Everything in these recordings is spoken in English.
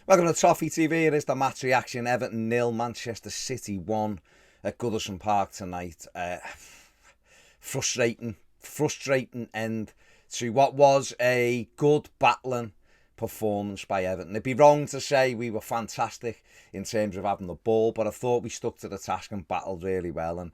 Welcome to Toffee TV. It is the match reaction. Everton 0, Manchester City 1 at Goodison Park tonight. Frustrating end to what was a good battling performance by Everton. It'd be wrong to say we were fantastic in terms of having the ball, but I thought we stuck to the task and battled really well. And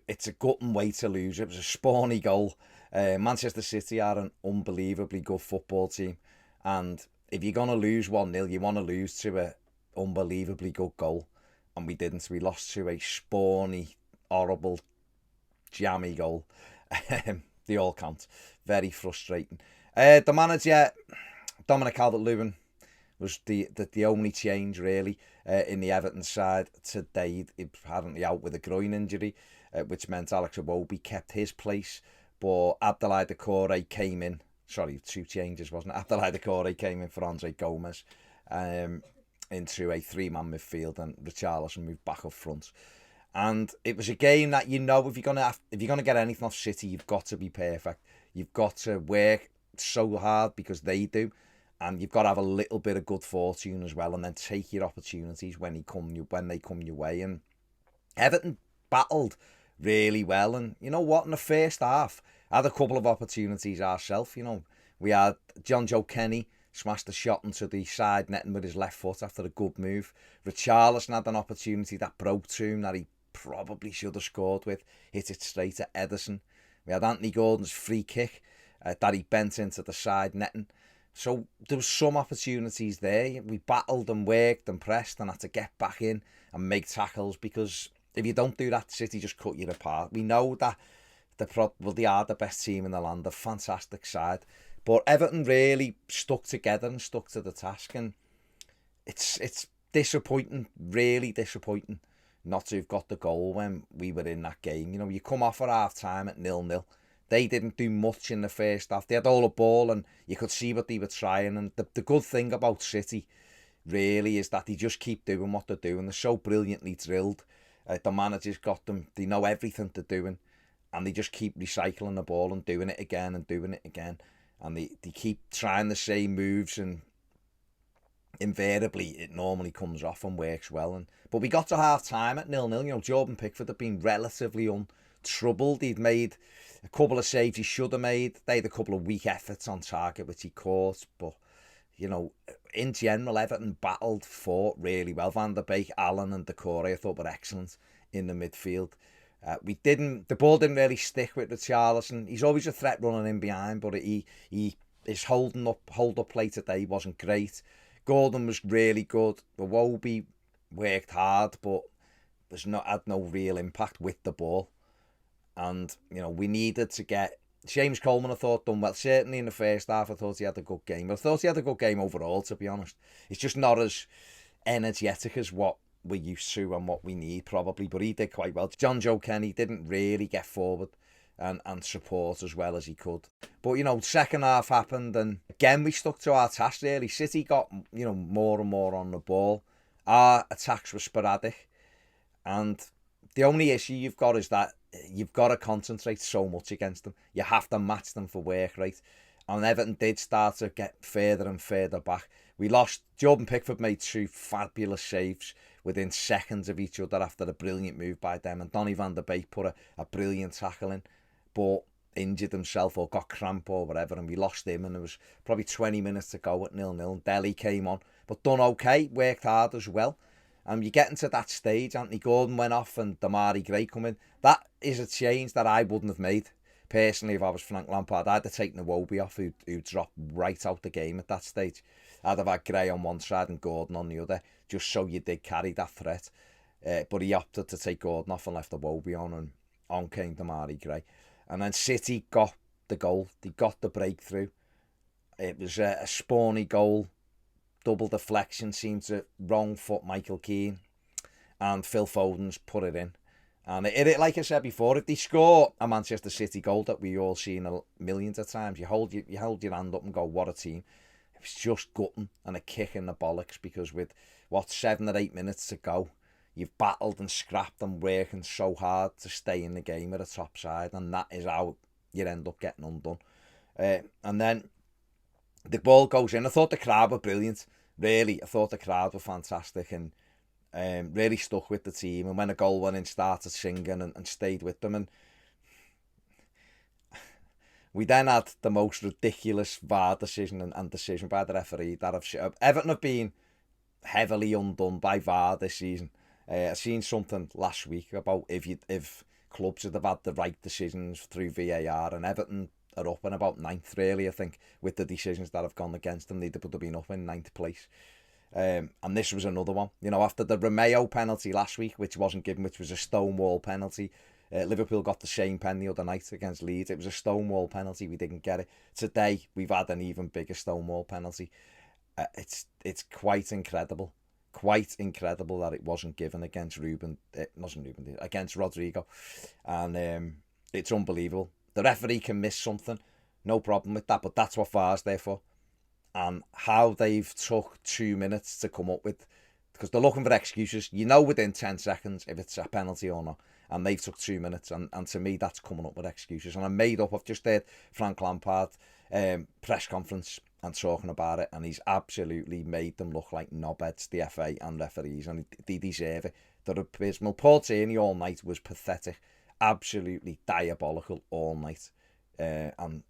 it's a gutting way to lose. It was a spawny goal. Manchester City are an unbelievably good football team, and if you're going to lose 1-0, you want to lose to an unbelievably good goal. And we didn't. We lost to a spawny, horrible, jammy goal. They all count. Very frustrating. The manager, Dominic Calvert-Lewin, was the only change, really, in the Everton side today. He's apparently out with a groin injury, which meant Alex Iwobi kept his place. But Abdoulaye Doucouré came in. Sorry, 2 changes, wasn't it? Abdoulaye Doucouré came in for Andre Gomes into a 3-man midfield, and Richarlison moved back up front. And it was a game that, if you're gonna get anything off City, you've got to be perfect. You've got to work so hard, because they do, and you've got to have a little bit of good fortune as well, and then take your opportunities when they come your way. And Everton battled really well, and you know what? In the first half, I had a couple of opportunities ourselves. We had John Joe Kenny smashed a shot into the side netting with his left foot after a good move. Richarlison had an opportunity that broke to him that he probably should have scored with. Hit it straight at Ederson. We had Anthony Gordon's free kick that he bent into the side netting. So there was some opportunities there. We battled and worked and pressed and had to get back in and make tackles, because if you don't do that, City just cut you apart. We know that they are the best team in the land, a fantastic side. But Everton really stuck together and stuck to the task, and it's disappointing, really disappointing, not to have got the goal when we were in that game. You come off at half-time at 0-0. They didn't do much in the first half. They had all the ball, and you could see what they were trying. And the good thing about City, really, is that they just keep doing what they're doing. They're so brilliantly drilled. The manager's got them. They know everything they're doing. And they just keep recycling the ball and doing it again and doing it again. And they keep trying the same moves, and invariably it normally comes off and works well. But we got to half-time at 0-0. Jordan Pickford had been relatively untroubled. He'd made a couple of saves he should have made. They had a couple of weak efforts on target, which he caught. But, in general, Everton fought really well. Van der Beek, Allen and Doucouré, I thought, were excellent in the midfield. The ball didn't really stick with Richarlison. He's always a threat running in behind, but his hold-up play today wasn't great. Gordon was really good. Iwobi worked hard, but had no real impact with the ball. And, we needed to get... James Coleman, I thought, done well. Certainly in the first half, I thought he had a good game. I thought he had a good game overall, to be honest. It's just not as energetic as what we're used to and what we need, probably, but he did quite well. John Joe Kenny didn't really get forward and support as well as he could. But, second half happened, and again, we stuck to our task, really. City got, more and more on the ball. Our attacks were sporadic, and the only issue you've got is that you've got to concentrate so much against them. You have to match them for work rate. And Everton did start to get further and further back. We lost. Jordan Pickford made 2 fabulous saves within seconds of each other after a brilliant move by them. And Donny van der Beek put a brilliant tackle in, but injured himself or got cramp or whatever, and we lost him. And there was probably 20 minutes to go at 0-0. Delhi came on, but done okay, worked hard as well. And you get into that stage, Anthony Gordon went off and Damari Gray come in. That is a change that I wouldn't have made. Personally, if I was Frank Lampard, I'd have taken Iwobi off, who dropped right out the game at that stage. I'd have had Gray on one side and Gordon on the other, just so you did carry that threat. But he opted to take Gordon off and left Iwobi on, and on came Damari Gray. And then City got the goal. They got the breakthrough. It was a spawny goal. Double deflection, seemed to wrong foot Michael Keane, and Phil Foden's put it in. And it, like I said before, if they score a Manchester City goal that we all seen millions of times, you hold your hand up and go, what a team. It was just gutting and a kick in the bollocks, because with 7 or 8 minutes to go, you've battled and scrapped and working so hard to stay in the game at the top side, and that is how you end up getting undone. And then the ball goes in. I thought the crowd were brilliant. really, I thought the crowd were fantastic and really stuck with the team. And when a goal went in, started singing and stayed with them. And we then had the most ridiculous VAR decision and decision by the referee that Everton have been heavily undone by VAR this season. I seen something last week about if clubs had had the right decisions through VAR, and Everton are up in about 9th, really, I think, with the decisions that have gone against them. They would have been up in 9th place. And this was another one. You know, after the Romeo penalty last week, which wasn't given, which was a stonewall penalty, Liverpool got the same pen the other night against Leeds. It was a stonewall penalty. We didn't get it. Today, we've had an even bigger stonewall penalty. It's quite incredible. Quite incredible that it wasn't given against against Rodrigo. And it's unbelievable. The referee can miss something. No problem with that. But that's what VAR's there for. And how they've took 2 minutes to come up with, because they're looking for excuses. You know within 10 seconds if it's a penalty or not. And they've took 2 minutes. And to me, that's coming up with excuses. And I'm made up. I've just heard Frank Lampard press conference and talking about it. And he's absolutely made them look like knobheads, the FA and referees. And they deserve it. They're abysmal. Paul Tierney all night was pathetic. Absolutely diabolical all night. And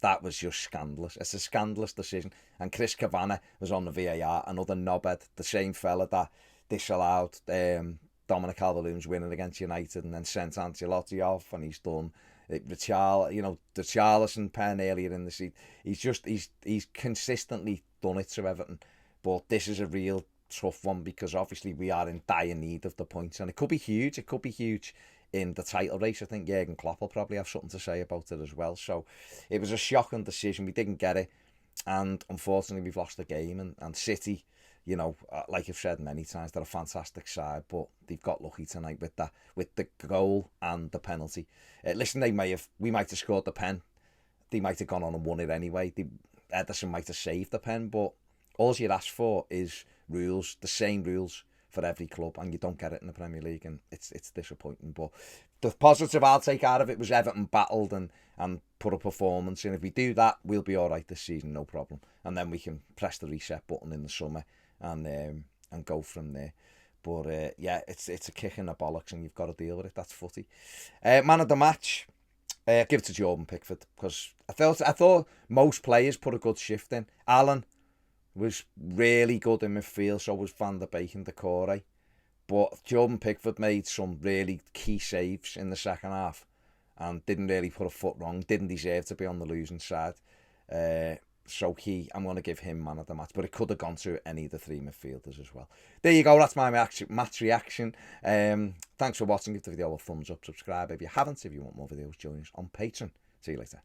that was just scandalous. It's a scandalous decision. And Chris Kavanagh was on the VAR, another knobhead, the same fella that disallowed Dominic Calvert-Lewin's winning against United and then sent Ancelotti off, and he's done the Richarlison pen earlier in the season. He's consistently done it to Everton. But this is a real tough one because obviously we are in dire need of the points, and it could be huge. It could be huge in the title race. I think Jurgen Klopp will probably have something to say about it as well. So it was a shocking decision. We didn't get it, and unfortunately we've lost the game. And City, you know, like I've said many times, they're a fantastic side, but they've got lucky tonight with the goal and the penalty. Listen, we might have scored the pen. They might have gone on and won it anyway. Ederson might have saved the pen, but all you'd ask for is rules, the same rules for every club, and you don't get it in the Premier League, and it's disappointing. But the positive I'll take out of it was Everton battled and put a performance in. If we do that, we'll be all right this season, no problem. And then we can press the reset button in the summer and go from there. But yeah, it's a kick in the bollocks, and you've got to deal with it. That's footy. Man of the match, give it to Jordan Pickford, because I thought most players put a good shift in. Alan was really good in midfield, so was Van der Beek and Decore. But Jordan Pickford made some really key saves in the second half and didn't really put a foot wrong, didn't deserve to be on the losing side. So I'm going to give him man of the match, but it could have gone to any of the three midfielders as well. There you go, that's my match reaction. Thanks for watching. Give the video a thumbs up, subscribe if you haven't. If you want more videos, join us on Patreon. See you later.